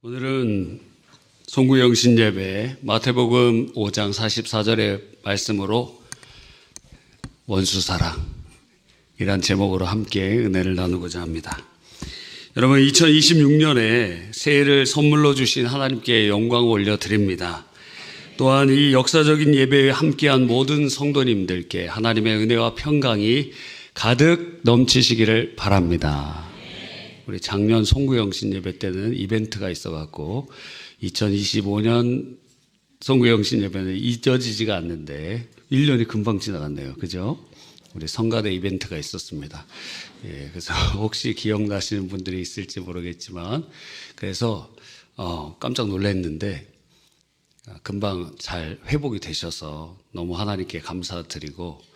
오늘은 송구영신 예배 마태복음 5장 44절의 말씀으로 원수사랑이란 제목으로 함께 은혜를 나누고자 합니다. 여러분, 2026년에 새해를 선물로 주신 하나님께 영광을 올려드립니다. 또한 이 역사적인 예배에 함께한 모든 성도님들께 하나님의 은혜와 평강이 가득 넘치시기를 바랍니다. 우리 작년 송구영신 예배 때는 이벤트가 있어갖고 2025년 송구영신 예배는 잊어지지가 않는데 1년이 금방 지나갔네요. 그죠? 우리 성가대 이벤트가 있었습니다. 그래서 혹시 기억나시는 분들이 있을지 모르겠지만 그래서 깜짝 놀랐는데 금방 잘 회복이 되셔서 너무 하나님께 감사드리고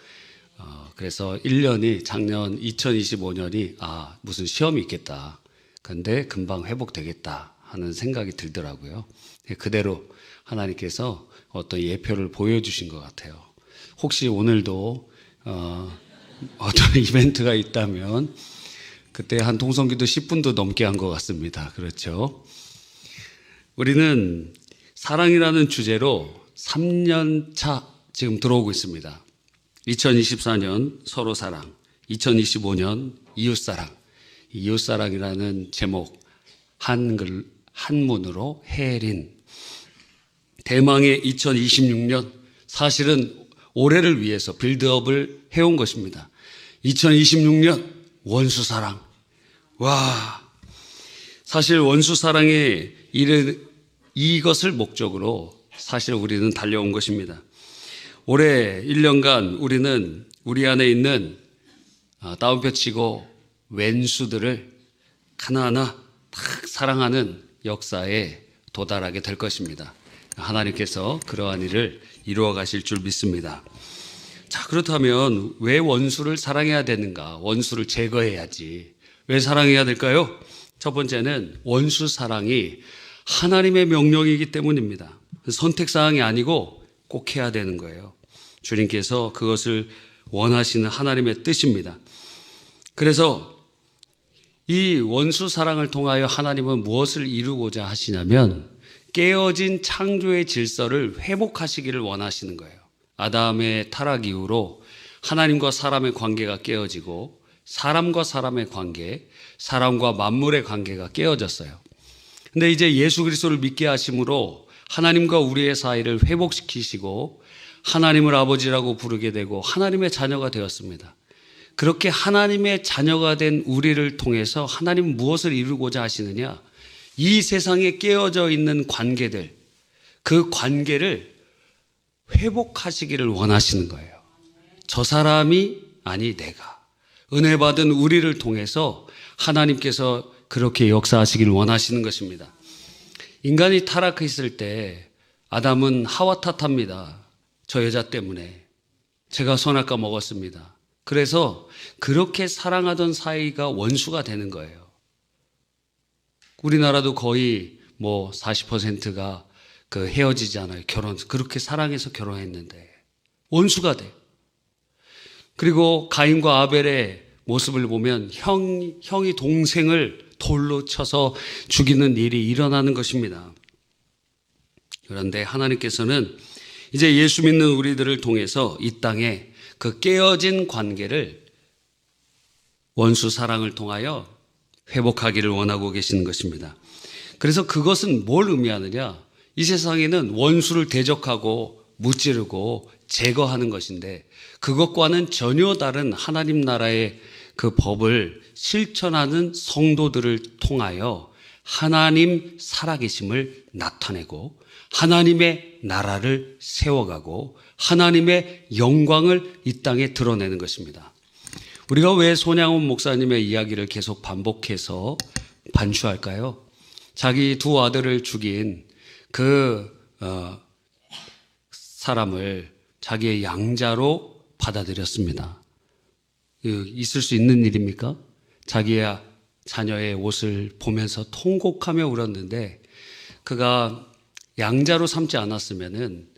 그래서 1년이 작년 2025년이 무슨 시험이 있겠다. 근데 금방 회복되겠다 하는 생각이 들더라고요. 그대로 하나님께서 어떤 예표를 보여주신 것 같아요. 혹시 오늘도 어떤 이벤트가 있다면 그때 한 통성기도 10분도 넘게 한 것 같습니다. 그렇죠? 우리는 사랑이라는 주제로 3년차 지금 들어오고 있습니다. 2024년 서로 사랑, 2025년 이웃사랑, 이웃사랑이라는 제목 한문으로 해린 대망의 2026년, 사실은 올해를 위해서 빌드업을 해온 것입니다. 2026년 원수사랑. 사실 원수사랑에 이것을 목적으로 사실 우리는 달려온 것입니다. 올해 1년간 우리는 우리 안에 있는 다운표 치고 왼수들을 하나하나 딱 사랑하는 역사에 도달하게 될 것입니다. 하나님께서 그러한 일을 이루어 가실 줄 믿습니다. 자, 그렇다면 왜 원수를 사랑해야 되는가? 원수를 제거해야지. 왜 사랑해야 될까요? 첫 번째는 원수 사랑이 하나님의 명령이기 때문입니다. 선택사항이 아니고 꼭 해야 되는 거예요. 주님께서 그것을 원하시는 하나님의 뜻입니다. 그래서 이 원수 사랑을 통하여 하나님은 무엇을 이루고자 하시냐면 깨어진 창조의 질서를 회복하시기를 원하시는 거예요. 아담의 타락 이후로 하나님과 사람의 관계가 깨어지고 사람과 사람의 관계, 사람과 만물의 관계가 깨어졌어요. 근데 이제 예수 그리스도를 믿게 하심으로 하나님과 우리의 사이를 회복시키시고 하나님을 아버지라고 부르게 되고 하나님의 자녀가 되었습니다. 그렇게 하나님의 자녀가 된 우리를 통해서 하나님은 무엇을 이루고자 하시느냐? 이 세상에 깨어져 있는 관계들, 그 관계를 회복하시기를 원하시는 거예요. 저 사람이 아니 내가. 은혜 받은 우리를 통해서 하나님께서 그렇게 역사하시기를 원하시는 것입니다. 인간이 타락했을 때 아담은 하와 탓합니다. 저 여자 때문에 제가 선악과 먹었습니다. 그래서 그렇게 사랑하던 사이가 원수가 되는 거예요. 우리나라도 거의 40%가 헤어지잖아요. 그렇게 사랑해서 결혼했는데 원수가 돼. 그리고 가인과 아벨의 모습을 보면 형이 동생을 돌로 쳐서 죽이는 일이 일어나는 것입니다. 그런데 하나님께서는 이제 예수 믿는 우리들을 통해서 이 땅에 그 깨어진 관계를 원수 사랑을 통하여 회복하기를 원하고 계시는 것입니다. 그래서 그것은 뭘 의미하느냐? 이 세상에는 원수를 대적하고 무찌르고 제거하는 것인데 그것과는 전혀 다른 하나님 나라의 그 법을 실천하는 성도들을 통하여 하나님 살아계심을 나타내고 하나님의 나라를 세워가고 하나님의 영광을 이 땅에 드러내는 것입니다. 우리가 왜 손양훈 목사님의 이야기를 계속 반복해서 반추할까요? 자기 두 아들을 죽인 그 사람을 자기의 양자로 받아들였습니다. 있을 수 있는 일입니까? 자기의 자녀의 옷을 보면서 통곡하며 울었는데 그가 양자로 삼지 않았으면은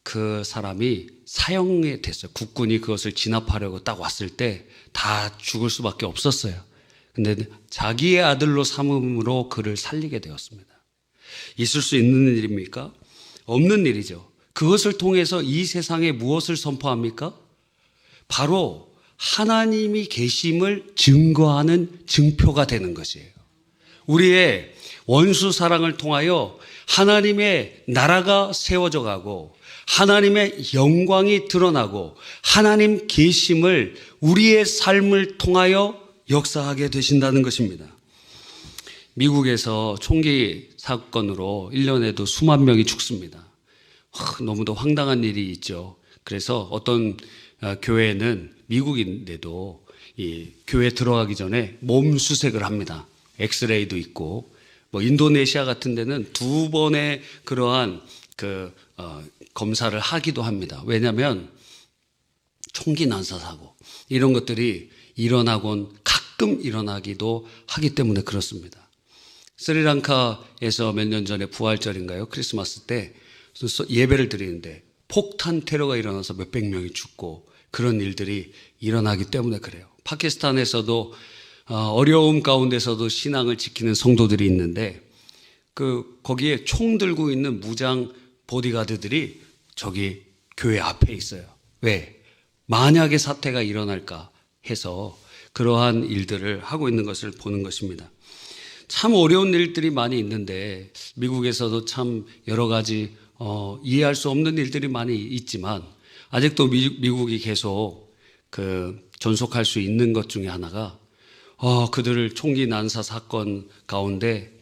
그 사람이 사형이 됐어요. 국군이 그것을 진압하려고 딱 왔을 때 다 죽을 수밖에 없었어요. 근데 자기의 아들로 삼음으로 그를 살리게 되었습니다. 있을 수 있는 일입니까? 없는 일이죠. 그것을 통해서 이 세상에 무엇을 선포합니까? 바로 하나님이 계심을 증거하는 증표가 되는 것이에요. 우리의 원수 사랑을 통하여 하나님의 나라가 세워져 가고 하나님의 영광이 드러나고 하나님 계심을 우리의 삶을 통하여 역사하게 되신다는 것입니다. 미국에서 총기 사건으로 1년에도 수만 명이 죽습니다. 너무도 황당한 일이 있죠. 그래서 어떤 교회는 미국인데도 이 교회 들어가기 전에 몸 수색을 합니다. 엑스레이도 있고, 뭐 인도네시아 같은 데는 2번의 그러한 검사를 하기도 합니다. 왜냐하면 총기 난사 사고 이런 것들이 가끔 일어나기도 하기 때문에 그렇습니다. 스리랑카에서 몇 년 전에 부활절인가요? 크리스마스 때 예배를 드리는데 폭탄 테러가 일어나서 몇백 명이 죽고 그런 일들이 일어나기 때문에 그래요. 파키스탄에서도 어려움 가운데서도 신앙을 지키는 성도들이 있는데 거기에 총 들고 있는 무장 보디가드들이 저기 교회 앞에 있어요. 왜? 만약에 사태가 일어날까 해서 그러한 일들을 하고 있는 것을 보는 것입니다. 참 어려운 일들이 많이 있는데 미국에서도 참 여러 가지 이해할 수 없는 일들이 많이 있지만 아직도 미국이 계속 존속할 수 있는 것 중에 하나가 그들을 총기 난사 사건 가운데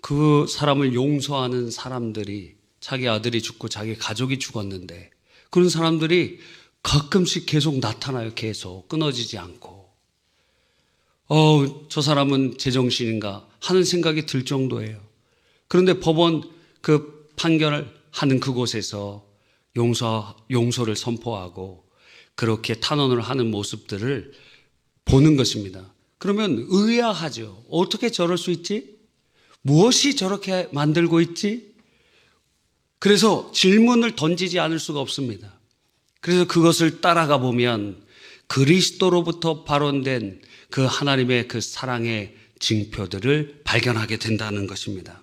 그 사람을 용서하는 사람들이 자기 아들이 죽고 자기 가족이 죽었는데 그런 사람들이 가끔씩 계속 나타나요. 계속 끊어지지 않고 저 사람은 제정신인가 하는 생각이 들 정도예요. 그런데 법원 판결을 하는 그곳에서 용서를 선포하고 그렇게 탄원을 하는 모습들을 보는 것입니다. 그러면 의아하죠. 어떻게 저럴 수 있지? 무엇이 저렇게 만들고 있지? 그래서 질문을 던지지 않을 수가 없습니다. 그래서 그것을 따라가 보면 그리스도로부터 발원된 그 하나님의 그 사랑의 징표들을 발견하게 된다는 것입니다.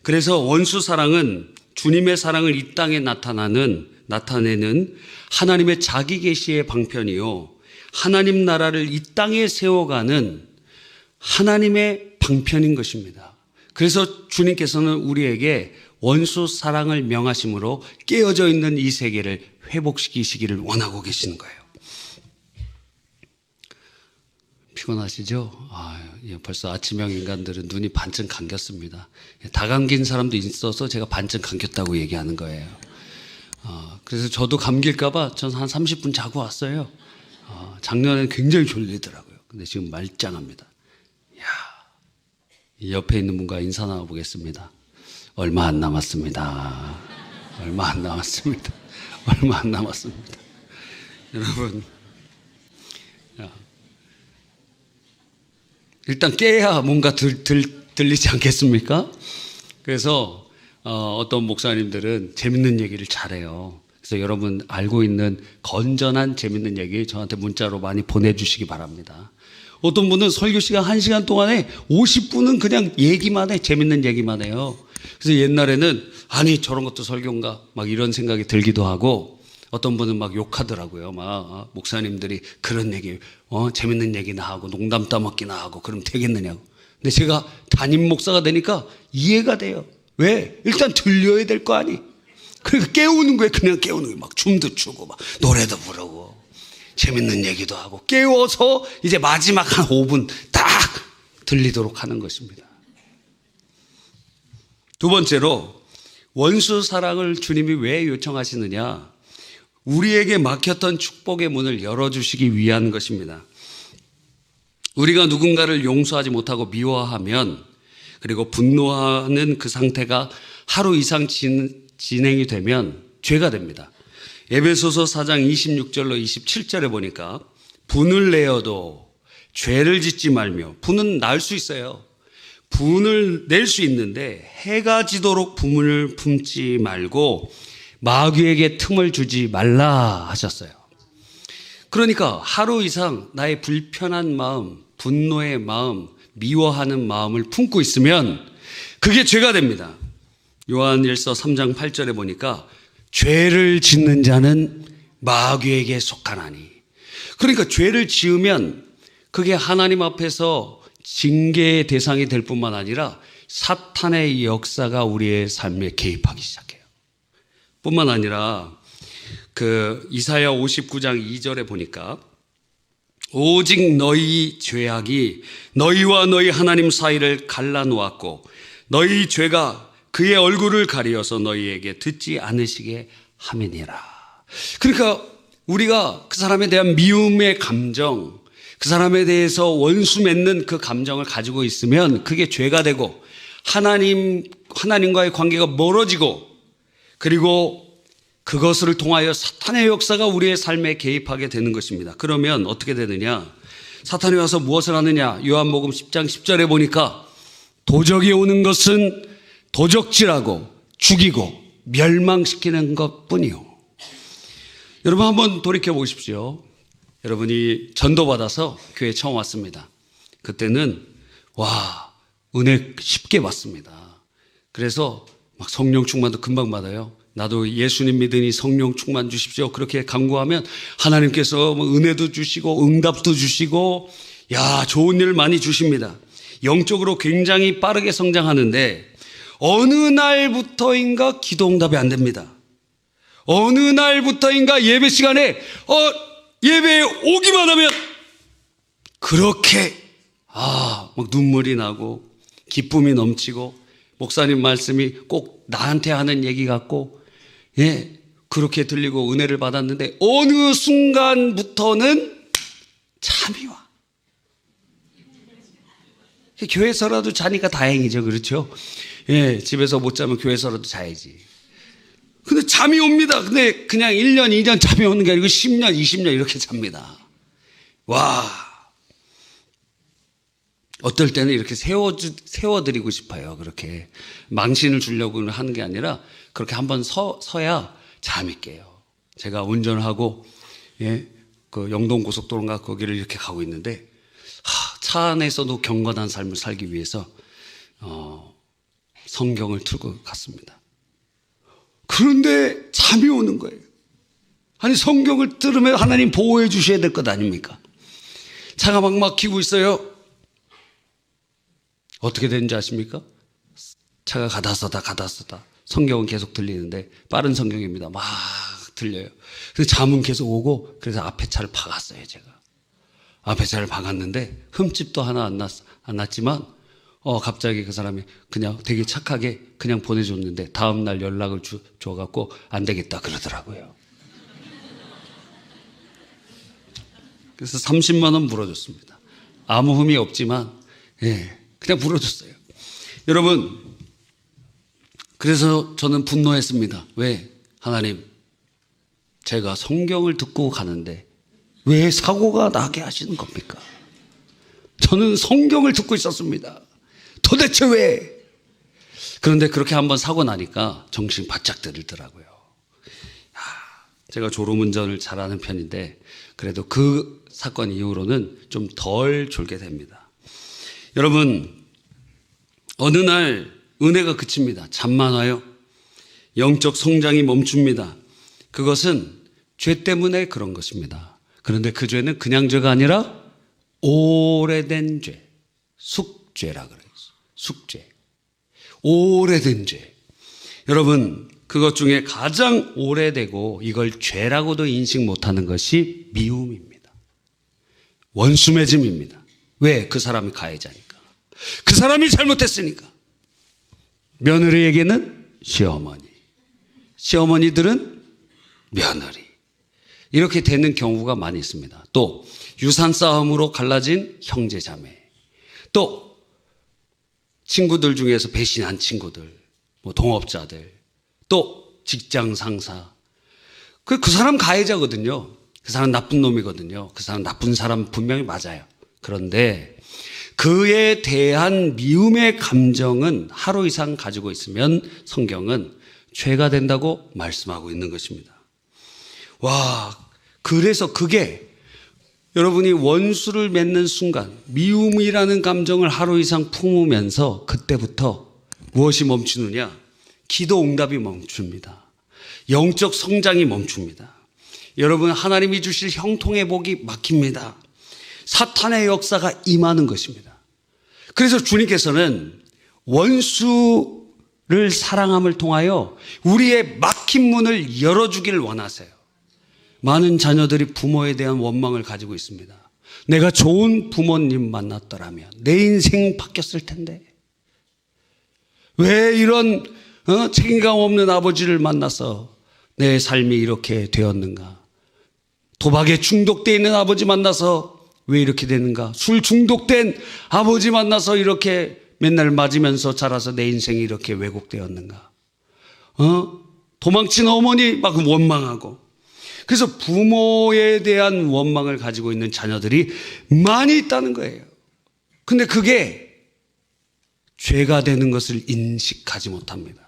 그래서 원수 사랑은 주님의 사랑을 이 땅에 나타내는 하나님의 자기 계시의 방편이요. 하나님 나라를 이 땅에 세워가는 하나님의 방편인 것입니다. 그래서 주님께서는 우리에게 원수 사랑을 명하심으로 깨어져 있는 이 세계를 회복시키시기를 원하고 계시는 거예요. 피곤하시죠? 벌써 아침형 인간들은 눈이 반쯤 감겼습니다. 다 감긴 사람도 있어서 제가 반쯤 감겼다고 얘기하는 거예요. 그래서 저도 감길까봐 전 한 30분 자고 왔어요. 작년에 굉장히 졸리더라고요. 근데 지금 말짱합니다. 이 옆에 있는 분과 인사 나눠보겠습니다. 얼마 안 남았습니다. 얼마 안 남았습니다. 얼마 안 남았습니다. 여러분, 일단 깨야 뭔가 들리지 않겠습니까? 그래서 어떤 목사님들은 재밌는 얘기를 잘해요. 그래서 여러분 알고 있는 건전한 재밌는 얘기 저한테 문자로 많이 보내주시기 바랍니다. 어떤 분은 설교 시간 1시간 동안에 50분은 그냥 얘기만 해. 재밌는 얘기만 해요. 그래서 옛날에는 아니 저런 것도 설교인가 막 이런 생각이 들기도 하고 어떤 분은 막 욕하더라고요. 막 목사님들이 그런 얘기 재밌는 얘기나 하고 농담 따먹기나 하고 그럼 되겠느냐고. 근데 제가 담임 목사가 되니까 이해가 돼요. 왜? 일단 들려야 될 거 아니. 그러니까 깨우는 거예요. 그냥 깨우는 거예요. 막 춤도 추고 막 노래도 부르고 재밌는 얘기도 하고 깨워서 이제 마지막 한 5분 딱 들리도록 하는 것입니다. 두 번째로 원수 사랑을 주님이 왜 요청하시느냐? 우리에게 막혔던 축복의 문을 열어주시기 위한 것입니다. 우리가 누군가를 용서하지 못하고 미워하면 그리고 분노하는 그 상태가 하루 이상 진행이 되면 죄가 됩니다. 에베소서 4장 26절로 27절에 보니까 분을 내어도 죄를 짓지 말며 분은 날 수 있어요. 분을 낼 수 있는데 해가 지도록 분을 품지 말고 마귀에게 틈을 주지 말라 하셨어요. 그러니까 하루 이상 나의 불편한 마음, 분노의 마음, 미워하는 마음을 품고 있으면 그게 죄가 됩니다. 요한일서 3장 8절에 보니까 죄를 짓는 자는 마귀에게 속하나니. 그러니까 죄를 지으면 그게 하나님 앞에서 징계의 대상이 될 뿐만 아니라 사탄의 역사가 우리의 삶에 개입하기 시작해요. 뿐만 아니라 이사야 59장 2절에 보니까 오직 너희 죄악이 너희와 너희 하나님 사이를 갈라놓았고 너희 죄가 그의 얼굴을 가리어서 너희에게 듣지 않으시게 함이니라. 그러니까 우리가 그 사람에 대한 미움의 감정, 그 사람에 대해서 원수 맺는 그 감정을 가지고 있으면 그게 죄가 되고 하나님과의 관계가 멀어지고, 그리고 그것을 통하여 사탄의 역사가 우리의 삶에 개입하게 되는 것입니다. 그러면 어떻게 되느냐? 사탄이 와서 무엇을 하느냐? 요한복음 10장 10절에 보니까 도적이 오는 것은 도적질하고 죽이고 멸망시키는 것뿐이요. 여러분 한번 돌이켜 보십시오. 여러분이 전도받아서 교회에 처음 왔습니다. 그때는 은혜 쉽게 받습니다. 그래서 막 성령 충만도 금방 받아요. 나도 예수님 믿으니 성령 충만 주십시오. 그렇게 간구하면 하나님께서 은혜도 주시고 응답도 주시고, 좋은 일 많이 주십니다. 영적으로 굉장히 빠르게 성장하는데 어느 날부터인가 기도 응답이 안 됩니다. 어느 날부터인가 예배 시간에 예배에 오기만 하면 그렇게 막 눈물이 나고 기쁨이 넘치고, 목사님 말씀이 꼭 나한테 하는 얘기 같고, 그렇게 들리고 은혜를 받았는데 어느 순간부터는 잠이 와. 교회에서라도 자니까 다행이죠. 그렇죠? 집에서 못 자면 교회에서라도 자야지. 근데 잠이 옵니다. 근데 그냥 1년, 2년 잠이 오는 게 아니고 10년, 20년 이렇게 잡니다. 어떨 때는 이렇게 세워드리고 싶어요. 그렇게 망신을 주려고 하는 게 아니라 그렇게 한번 서야 잠이 깨요. 제가 운전을 하고 그 영동고속도로인가 거기를 이렇게 가고 있는데 차 안에서도 경건한 삶을 살기 위해서 성경을 틀고 갔습니다. 그런데 잠이 오는 거예요. 아니, 성경을 들으면 하나님 보호해 주셔야 될 것 아닙니까? 차가 막 막히고 있어요. 어떻게 되는지 아십니까? 차가 가다 서다 성경은 계속 들리는데, 빠른 성경입니다. 막 들려요. 그래서 잠은 계속 오고, 그래서 앞에 차를 박았어요. 제가 앞에 차를 박았는데 흠집도 하나 안 났지만 갑자기 그 사람이 그냥 되게 착하게 그냥 보내줬는데 다음날 연락을 줘갖고 안 되겠다 그러더라고요. 그래서 30만 원 물어줬습니다. 아무 흠이 없지만 그냥 물어줬어요. 여러분, 그래서 저는 분노했습니다. 왜? 하나님, 제가 성경을 듣고 가는데 왜 사고가 나게 하시는 겁니까? 저는 성경을 듣고 있었습니다. 도대체 왜? 그런데 그렇게 한번 사고 나니까 정신 바짝 들더라고요. 제가 졸음운전을 잘하는 편인데 그래도 그 사건 이후로는 좀 덜 졸게 됩니다. 여러분, 어느 날 은혜가 그칩니다. 잠만 와요. 영적 성장이 멈춥니다. 그것은 죄 때문에 그런 것입니다. 그런데 그 죄는 그냥 죄가 아니라 오래된 죄, 숙죄라 그래요. 숙죄. 오래된 죄. 여러분, 그것 중에 가장 오래되고 이걸 죄라고도 인식 못하는 것이 미움입니다. 원수 맺음입니다. 왜? 그 사람이 가해자니까. 그 사람이 잘못했으니까. 며느리에게는 시어머니, 시어머니들은 며느리. 이렇게 되는 경우가 많이 있습니다. 또 유산 싸움으로 갈라진 형제 자매, 또 친구들 중에서 배신한 친구들, 동업자들, 또 직장 상사. 그 사람 가해자거든요. 그 사람 나쁜 놈이거든요. 그 사람 나쁜 사람 분명히 맞아요. 그런데 그에 대한 미움의 감정은 하루 이상 가지고 있으면 성경은 죄가 된다고 말씀하고 있는 것입니다. 그래서 그게 여러분이 원수를 맺는 순간 미움이라는 감정을 하루 이상 품으면서 그때부터 무엇이 멈추느냐? 기도 응답이 멈춥니다. 영적 성장이 멈춥니다. 여러분, 하나님이 주실 형통의 복이 막힙니다. 사탄의 역사가 임하는 것입니다. 그래서 주님께서는 원수를 사랑함을 통하여 우리의 막힌 문을 열어주기를 원하세요. 많은 자녀들이 부모에 대한 원망을 가지고 있습니다. 내가 좋은 부모님 만났더라면 내 인생 바뀌었을 텐데, 왜 이런 책임감 없는 아버지를 만나서 내 삶이 이렇게 되었는가? 도박에 중독되어 있는 아버지 만나서 왜 이렇게 되는가? 술 중독된 아버지 만나서 이렇게 맨날 맞으면서 자라서 내 인생이 이렇게 왜곡되었는가? 도망친 어머니 막 원망하고. 그래서 부모에 대한 원망을 가지고 있는 자녀들이 많이 있다는 거예요. 근데 그게 죄가 되는 것을 인식하지 못합니다.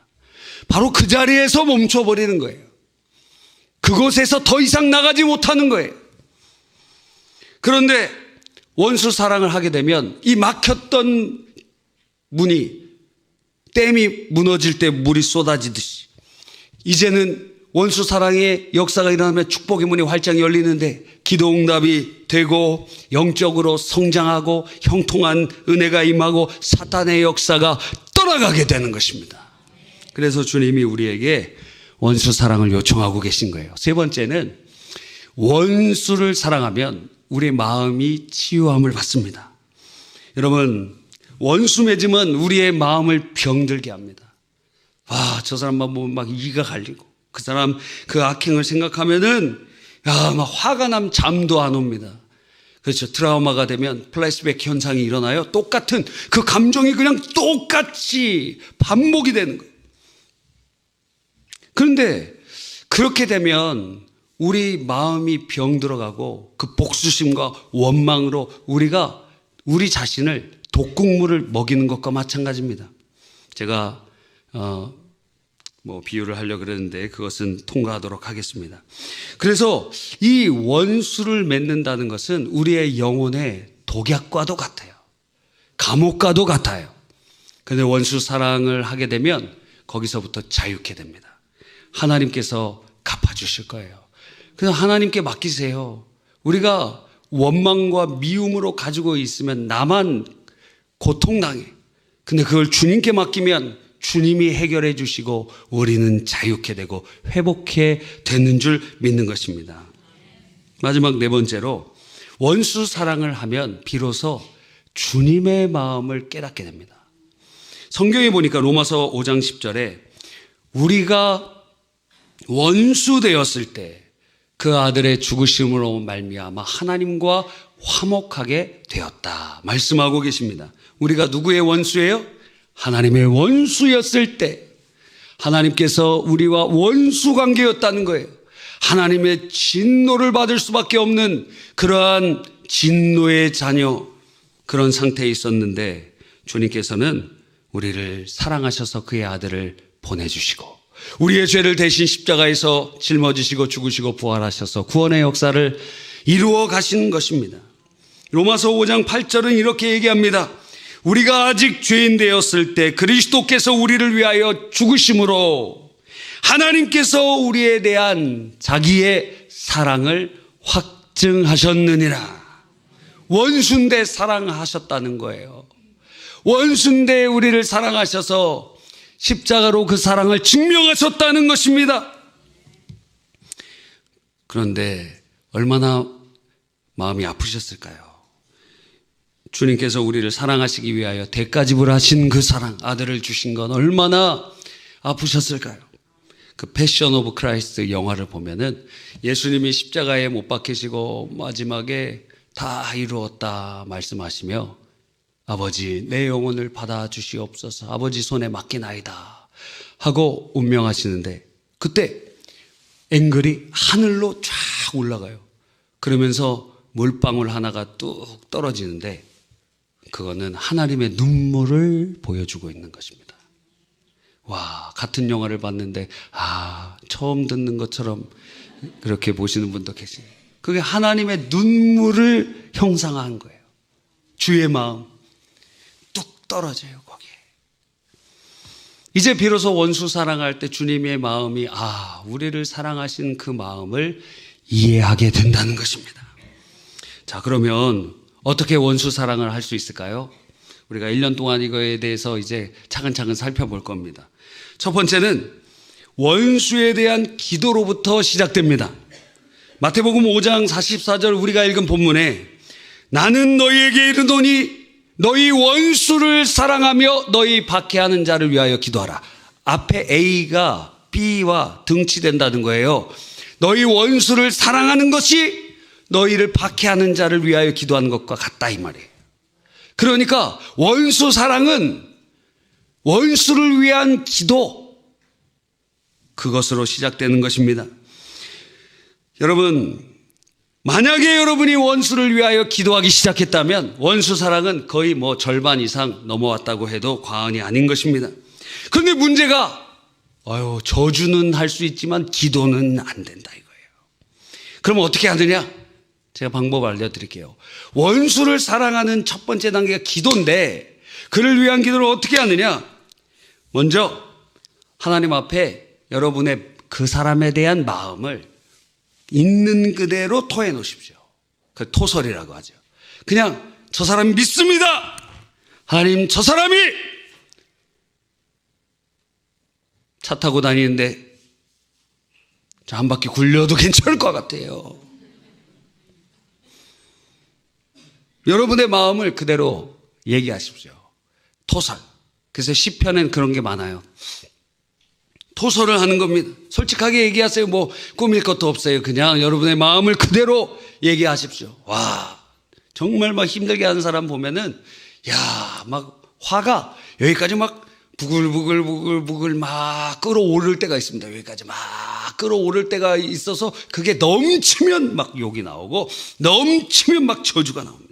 바로 그 자리에서 멈춰버리는 거예요. 그곳에서 더 이상 나가지 못하는 거예요. 그런데 원수 사랑을 하게 되면 이 막혔던 문이, 댐이 무너질 때 물이 쏟아지듯이 이제는 원수 사랑의 역사가 일어나면 축복의 문이 활짝 열리는데 기도 응답이 되고 영적으로 성장하고 형통한 은혜가 임하고 사탄의 역사가 떠나가게 되는 것입니다. 그래서 주님이 우리에게 원수 사랑을 요청하고 계신 거예요. 세 번째는 원수를 사랑하면 우리의 마음이 치유함을 받습니다. 여러분, 원수 맺음은 우리의 마음을 병들게 합니다. 저 사람만 보면 막 이가 갈리고 그 사람 그 악행을 생각하면은 막 화가 나면 잠도 안 옵니다. 그렇죠. 트라우마가 되면 플래시백 현상이 일어나요. 똑같은 그 감정이 그냥 똑같이 반복이 되는 거예요. 그런데 그렇게 되면 우리 마음이 병들어가고 그 복수심과 원망으로 우리가 우리 자신을 독극물을 먹이는 것과 마찬가지입니다. 제가 비유를 하려고 그랬는데 그것은 통과하도록 하겠습니다. 그래서 이 원수를 맺는다는 것은 우리의 영혼의 독약과도 같아요. 감옥과도 같아요. 그런데 원수 사랑을 하게 되면 거기서부터 자유케 됩니다. 하나님께서 갚아주실 거예요. 그래서 하나님께 맡기세요. 우리가 원망과 미움으로 가지고 있으면 나만 고통당해. 근데 그걸 주님께 맡기면 주님이 해결해 주시고 우리는 자유케 되고 회복해 되는 줄 믿는 것입니다. 마지막 네 번째로 원수 사랑을 하면 비로소 주님의 마음을 깨닫게 됩니다. 성경에 보니까 로마서 5장 10절에 우리가 원수 되었을 때 그 아들의 죽으심으로 말미암아 하나님과 화목하게 되었다 말씀하고 계십니다. 우리가 누구의 원수예요? 하나님의 원수였을 때 하나님께서 우리와 원수 관계였다는 거예요. 하나님의 진노를 받을 수밖에 없는 그러한 진노의 자녀, 그런 상태에 있었는데 주님께서는 우리를 사랑하셔서 그의 아들을 보내주시고 우리의 죄를 대신 십자가에서 짊어지시고 죽으시고 부활하셔서 구원의 역사를 이루어 가시는 것입니다. 로마서 5장 8절은 이렇게 얘기합니다. 우리가 아직 죄인 되었을 때 그리스도께서 우리를 위하여 죽으심으로 하나님께서 우리에 대한 자기의 사랑을 확증하셨느니라. 원수인데 사랑하셨다는 거예요. 원수인데 우리를 사랑하셔서 십자가로 그 사랑을 증명하셨다는 것입니다. 그런데 얼마나 마음이 아프셨을까요? 주님께서 우리를 사랑하시기 위하여 대가 지불하신 그 사랑, 아들을 주신 건 얼마나 아프셨을까요? 그 패션 오브 크라이스트 영화를 보면은 예수님이 십자가에 못 박히시고 마지막에 다 이루었다 말씀하시며 아버지 내 영혼을 받아주시옵소서, 아버지 손에 맡기나이다 하고 운명하시는데 그때 앵글이 하늘로 쫙 올라가요. 그러면서 물방울 하나가 뚝 떨어지는데 그거는 하나님의 눈물을 보여주고 있는 것입니다. 와, 같은 영화를 봤는데 처음 듣는 것처럼 그렇게 보시는 분도 계시네요. 그게 하나님의 눈물을 형상화한 거예요. 주의 마음 뚝 떨어져요 거기에. 이제 비로소 원수 사랑할 때 주님의 마음이 우리를 사랑하신 그 마음을 이해하게 된다는 것입니다. 자, 그러면 어떻게 원수 사랑을 할 수 있을까요? 우리가 1년 동안 이거에 대해서 이제 차근차근 살펴볼 겁니다. 첫 번째는 원수에 대한 기도로부터 시작됩니다. 마태복음 5장 44절 우리가 읽은 본문에 나는 너희에게 이르노니 너희 원수를 사랑하며 너희 박해하는 자를 위하여 기도하라. 앞에 A가 B와 등치된다는 거예요. 너희 원수를 사랑하는 것이 너희를 박해하는 자를 위하여 기도하는 것과 같다 이 말이에요. 그러니까 원수 사랑은 원수를 위한 기도, 그것으로 시작되는 것입니다. 여러분, 만약에 여러분이 원수를 위하여 기도하기 시작했다면 원수 사랑은 거의 절반 이상 넘어왔다고 해도 과언이 아닌 것입니다. 그런데 문제가 저주는 할 수 있지만 기도는 안 된다 이거예요. 그럼 어떻게 하느냐? 제가 방법 알려드릴게요. 원수를 사랑하는 첫 번째 단계가 기도인데 그를 위한 기도를 어떻게 하느냐? 먼저 하나님 앞에 여러분의 그 사람에 대한 마음을 있는 그대로 토해 놓으십시오. 그 토설이라고 하죠. 그냥 저 사람이 믿습니다. 하나님, 저 사람이 차 타고 다니는데 한 바퀴 굴려도 괜찮을 것 같아요. 여러분의 마음을 그대로 얘기하십시오. 토설. 그래서 시편엔 그런 게 많아요. 토설을 하는 겁니다. 솔직하게 얘기하세요. 꾸밀 것도 없어요. 그냥 여러분의 마음을 그대로 얘기하십시오. 와, 정말 힘들게 하는 사람 보면은 화가 여기까지 부글부글 막 끌어오를 때가 있습니다. 여기까지 막 끌어오를 때가 있어서 그게 넘치면 욕이 나오고 넘치면 저주가 나옵니다.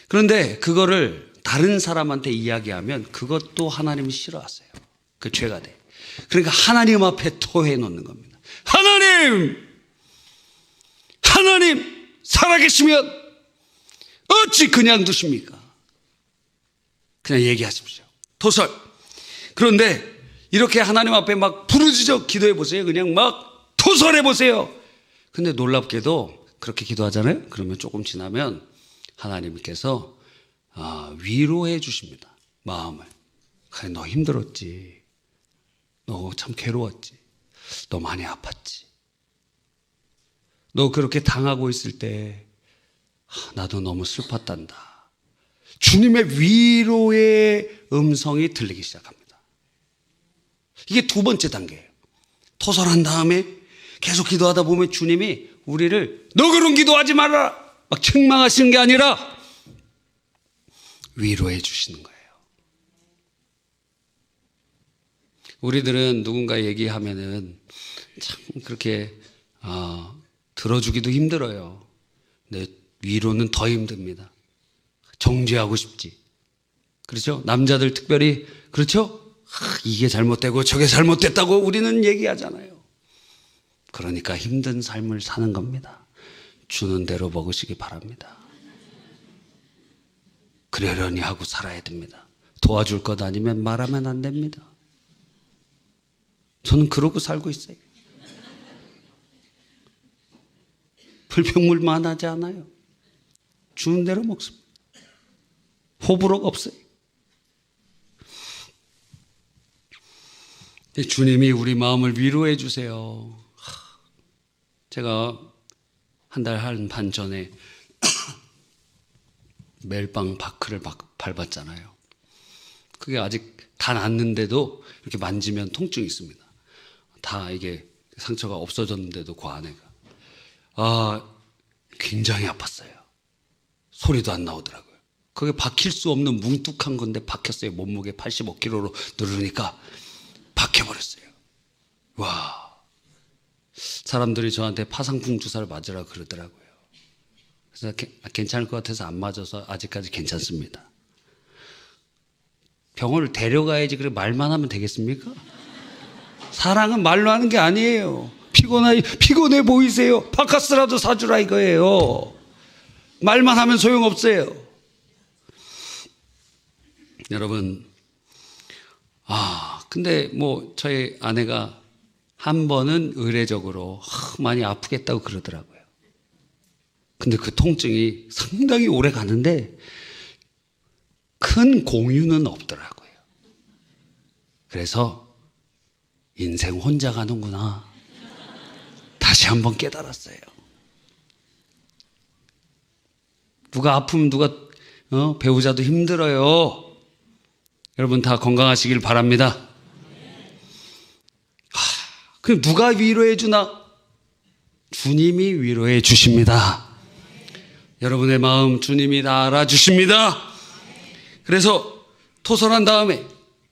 그런데 그거를 다른 사람한테 이야기하면 그것도 하나님이 싫어하세요. 그 죄가 돼. 그러니까 하나님 앞에 토해 놓는 겁니다. 하나님 살아계시면 어찌 그냥 두십니까? 그냥 얘기하십시오. 토설. 그런데 이렇게 하나님 앞에 부르짖어 기도해 보세요. 그냥 토설해 보세요. 근데 놀랍게도 그렇게 기도하잖아요. 그러면 조금 지나면 하나님께서 위로해 주십니다. 마음을. 그래, 너 힘들었지. 너 참 괴로웠지. 너 많이 아팠지. 너 그렇게 당하고 있을 때 나도 너무 슬펐단다. 주님의 위로의 음성이 들리기 시작합니다. 이게 두 번째 단계예요. 토설한 다음에 계속 기도하다 보면 주님이 우리를 너 그런 기도하지 말아라 책망하시는 게 아니라 위로해 주시는 거예요. 우리들은 누군가 얘기하면은 참 그렇게 들어주기도 힘들어요. 근데 위로는 더 힘듭니다. 정죄하고 싶지. 그렇죠? 남자들 특별히 그렇죠? 이게 잘못되고 저게 잘못됐다고 우리는 얘기하잖아요. 그러니까 힘든 삶을 사는 겁니다. 주는 대로 먹으시기 바랍니다. 그러려니 하고 살아야 됩니다. 도와줄 것 아니면 말하면 안 됩니다. 저는 그러고 살고 있어요. 불평물만 하지 않아요. 주는 대로 먹습니다. 호불호가 없어요. 주님이 우리 마음을 위로해 주세요. 제가 한 달 반 전에 멜빵 바크를 밟았잖아요. 그게 아직 다 났는데도 이렇게 만지면 통증이 있습니다. 다 이게 상처가 없어졌는데도 그 안에가 굉장히 아팠어요. 소리도 안 나오더라고요. 그게 박힐 수 없는 뭉툭한 건데 박혔어요. 몸무게 85kg로 누르니까 박혀버렸어요. 와, 사람들이 저한테 파상풍 주사를 맞으라고 그러더라고요. 그래서 괜찮을 것 같아서 안 맞아서 아직까지 괜찮습니다. 병원을 데려가야지. 그래 말만 하면 되겠습니까? 사랑은 말로 하는 게 아니에요. 피곤해 보이세요? 바카스라도 사주라 이거예요. 말만 하면 소용없어요. 여러분, 근데 저희 아내가 한 번은 의례적으로 많이 아프겠다고 그러더라고요. 근데 그 통증이 상당히 오래 가는데 큰 공유는 없더라고요. 그래서 인생 혼자 가는구나. 다시 한번 깨달았어요. 누가 아프면 배우자도 힘들어요. 여러분 다 건강하시길 바랍니다. 그럼 누가 위로해 주나? 주님이 위로해 주십니다. 여러분의 마음 주님이 다 알아주십니다. 그래서 토설한 다음에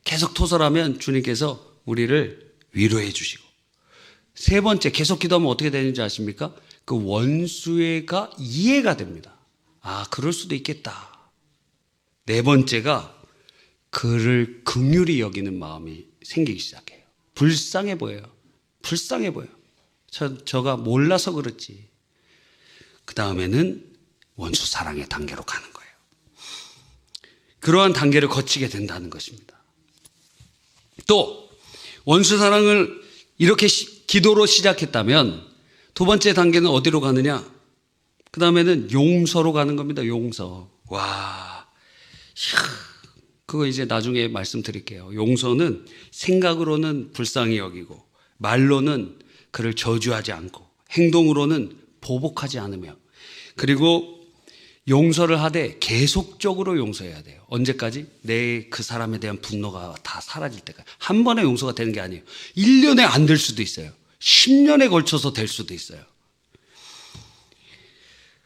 계속 토설하면 주님께서 우리를 위로해 주시고, 세 번째 계속 기도하면 어떻게 되는지 아십니까? 그 원수가 이해가 됩니다. 그럴 수도 있겠다. 네 번째가 그를 긍휼히 여기는 마음이 생기기 시작해요. 불쌍해 보여요. 불쌍해 보여. 저가 몰라서 그렇지. 그 다음에는 원수 사랑의 단계로 가는 거예요. 그러한 단계를 거치게 된다는 것입니다. 또 원수 사랑을 이렇게 기도로 시작했다면 두 번째 단계는 어디로 가느냐? 그 다음에는 용서로 가는 겁니다. 용서. 그거 이제 나중에 말씀드릴게요. 용서는 생각으로는 불쌍히 여기고, 말로는 그를 저주하지 않고, 행동으로는 보복하지 않으며, 그리고 용서를 하되 계속적으로 용서해야 돼요. 언제까지? 내 그 사람에 대한 분노가 다 사라질 때까지. 한 번에 용서가 되는 게 아니에요. 1년에 안 될 수도 있어요. 10년에 걸쳐서 될 수도 있어요.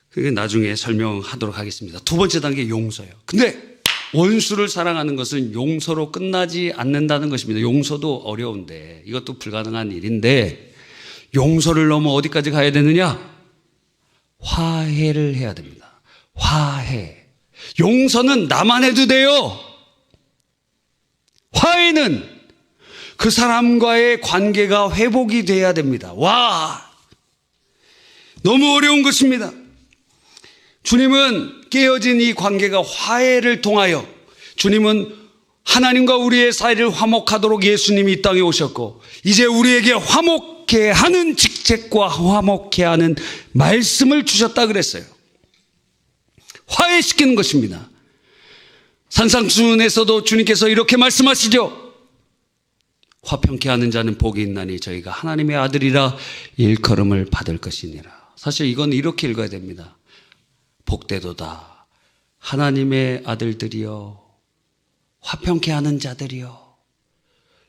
그게 나중에 설명하도록 하겠습니다. 두 번째 단계 용서예요. 근데 원수를 사랑하는 것은 용서로 끝나지 않는다는 것입니다. 용서도 어려운데, 이것도 불가능한 일인데, 용서를 넘어 어디까지 가야 되느냐? 화해를 해야 됩니다. 화해. 용서는 나만 해도 돼요. 화해는 그 사람과의 관계가 회복이 돼야 됩니다. 너무 어려운 것입니다. 주님은 깨어진 이 관계가 화해를 통하여, 주님은 하나님과 우리의 사이를 화목하도록 예수님이 이 땅에 오셨고, 이제 우리에게 화목해 하는 직책과 화목해 하는 말씀을 주셨다 그랬어요. 화해시키는 것입니다. 산상수훈에서도 주님께서 이렇게 말씀하시죠. 화평케 하는 자는 복이 있나니 저희가 하나님의 아들이라 일컬음을 받을 것이니라. 사실 이건 이렇게 읽어야 됩니다. 복되도다 하나님의 아들들이여, 화평케 하는 자들이여.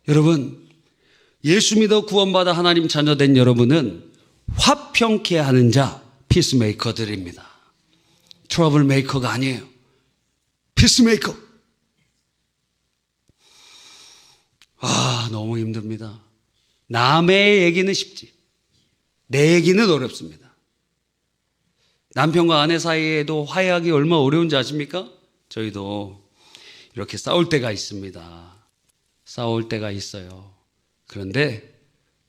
여러분, 예수 믿어 구원받아 하나님 자녀된 여러분은 화평케 하는 자, 피스메이커들입니다. 트러블 메이커가 아니에요. 피스메이커. 너무 힘듭니다. 남의 얘기는 쉽지, 내 얘기는 어렵습니다. 남편과 아내 사이에도 화해하기 얼마나 어려운지 아십니까? 저희도 이렇게 싸울 때가 있습니다. 싸울 때가 있어요. 그런데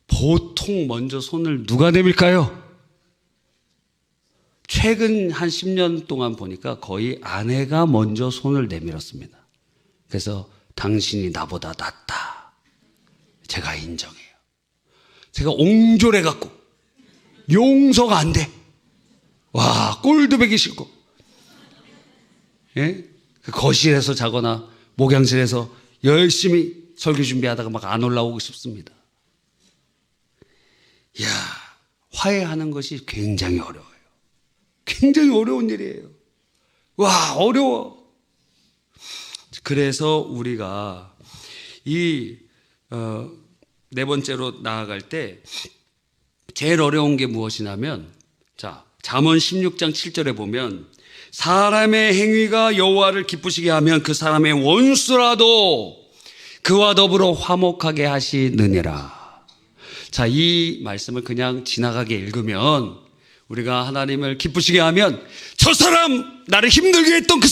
보통 먼저 손을 누가 내밀까요? 최근 한 10년 동안 보니까 거의 아내가 먼저 손을 내밀었습니다. 그래서 당신이 나보다 낫다, 제가 인정해요. 제가 옹졸해갖고 용서가 안 돼. 꼴도 보기 싫고, 그 거실에서 자거나 목양실에서 열심히 설교 준비하다가 막 안 올라오고 싶습니다. 화해하는 것이 굉장히 어려워요. 굉장히 어려운 일이에요. 어려워. 그래서 우리가 네 번째로 나아갈 때 제일 어려운 게 무엇이냐면, 잠언 16장 7절에 보면, 사람의 행위가 여호와를 기쁘시게 하면 그 사람의 원수라도 그와 더불어 화목하게 하시느니라. 이 말씀을 그냥 지나가게 읽으면, 우리가 하나님을 기쁘시게 하면 저 사람, 나를 힘들게 했던 그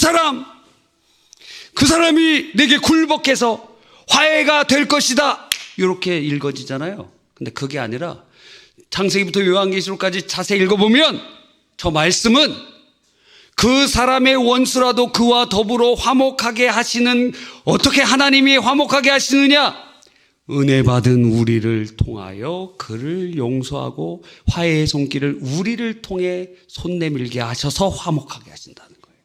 사람이 내게 굴복해서 화해가 될 것이다, 이렇게 읽어지잖아요. 근데 그게 아니라 창세기부터 요한계시록까지 자세히 읽어보면 저 말씀은 그 사람의 원수라도 그와 더불어 화목하게 하시는, 어떻게 하나님이 화목하게 하시느냐? 은혜 받은 우리를 통하여 그를 용서하고 화해의 손길을 우리를 통해 손 내밀게 하셔서 화목하게 하신다는 거예요.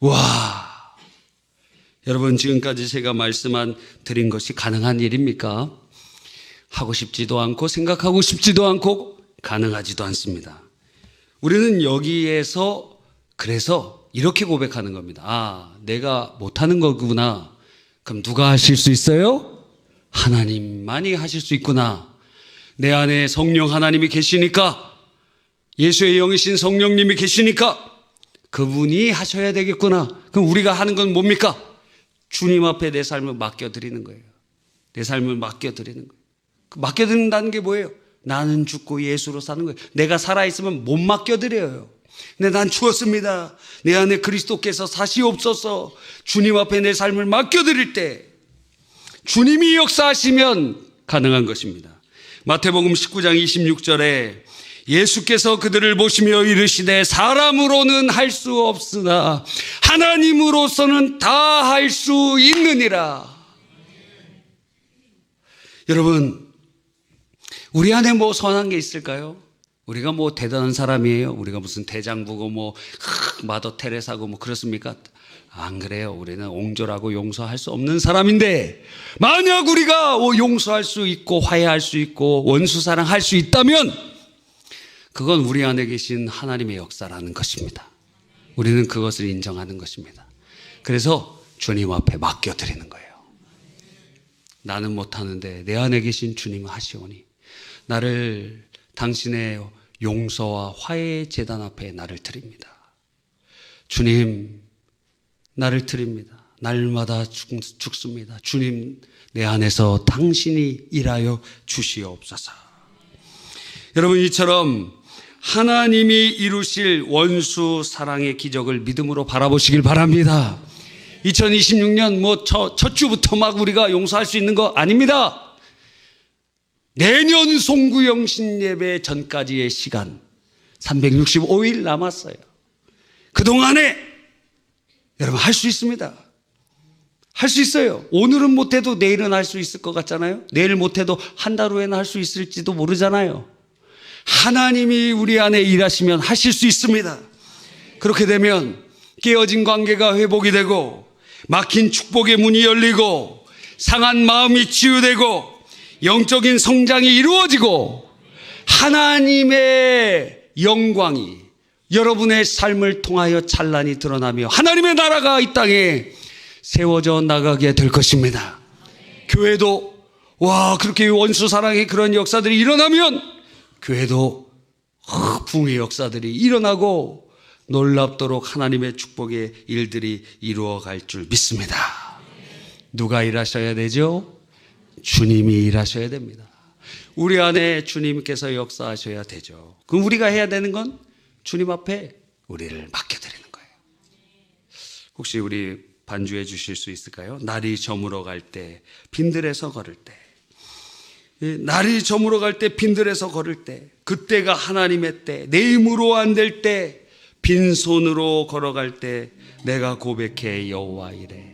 와, 여러분, 지금까지 제가 드린 것이 가능한 일입니까? 하고 싶지도 않고 생각하고 싶지도 않고 가능하지도 않습니다. 우리는 여기에서 그래서 이렇게 고백하는 겁니다. 아, 내가 못하는 거구나. 그럼 누가 하실 수 있어요? 하나님만이 하실 수 있구나. 내 안에 성령 하나님이 계시니까, 예수의 영이신 성령님이 계시니까 그분이 하셔야 되겠구나. 그럼 우리가 하는 건 뭡니까? 주님 앞에 내 삶을 맡겨드리는 거예요. 내 삶을 맡겨드리는 거예요. 맡겨드린다는 게 뭐예요? 나는 죽고 예수로 사는 거예요. 내가 살아있으면 못 맡겨드려요. 근데 난 죽었습니다. 내 안에 그리스도께서 사시옵소서. 주님 앞에 내 삶을 맡겨드릴 때 주님이 역사하시면 가능한 것입니다. 마태복음 19장 26절에 예수께서 그들을 보시며 이르시되 사람으로는 할 수 없으나 하나님으로서는 다 할 수 있느니라. 여러분, 우리 안에 뭐 선한 게 있을까요? 우리가 뭐 대단한 사람이에요? 우리가 무슨 대장부고 뭐 마더 테레사고 뭐 그렇습니까? 안 그래요. 우리는 옹졸하고 용서할 수 없는 사람인데, 만약 우리가 용서할 수 있고 화해할 수 있고 원수 사랑할 수 있다면 그건 우리 안에 계신 하나님의 역사라는 것입니다. 우리는 그것을 인정하는 것입니다. 그래서 주님 앞에 맡겨드리는 거예요. 나는 못하는데 내 안에 계신 주님은 하시오니 나를 당신의 용서와 화해의 제단 앞에 나를 드립니다. 주님, 나를 드립니다. 날마다 죽습니다. 주님, 내 안에서 당신이 일하여 주시옵소서. 여러분, 이처럼 하나님이 이루실 원수 사랑의 기적을 믿음으로 바라보시길 바랍니다. 2026년 첫 주부터 막 우리가 용서할 수 있는 거 아닙니다. 내년 송구영신 예배 전까지의 시간 365일 남았어요. 그동안에 여러분 할 수 있습니다. 할 수 있어요. 오늘은 못해도 내일은 할 수 있을 것 같잖아요. 내일 못해도 한 달 후에는 할 수 있을지도 모르잖아요. 하나님이 우리 안에 일하시면 하실 수 있습니다. 그렇게 되면 깨어진 관계가 회복이 되고 막힌 축복의 문이 열리고 상한 마음이 치유되고 영적인 성장이 이루어지고 하나님의 영광이 여러분의 삶을 통하여 찬란히 드러나며 하나님의 나라가 이 땅에 세워져 나가게 될 것입니다. 교회도 그렇게 원수 사랑의 그런 역사들이 일어나면 교회도 부흥의 역사들이 일어나고 놀랍도록 하나님의 축복의 일들이 이루어갈 줄 믿습니다. 누가 일하셔야 되죠? 주님이 일하셔야 됩니다. 우리 안에 주님께서 역사하셔야 되죠. 그럼 우리가 해야 되는 건 주님 앞에 우리를 맡겨드리는 거예요. 혹시 우리 반주해 주실 수 있을까요? 날이 저물어 갈 때, 빈들에서 걸을 때, 날이 저물어 갈 때, 빈들에서 걸을 때, 그때가 하나님의 때, 내 힘으로 안 될 때, 빈손으로 걸어갈 때 내가 고백해 여호와 이래.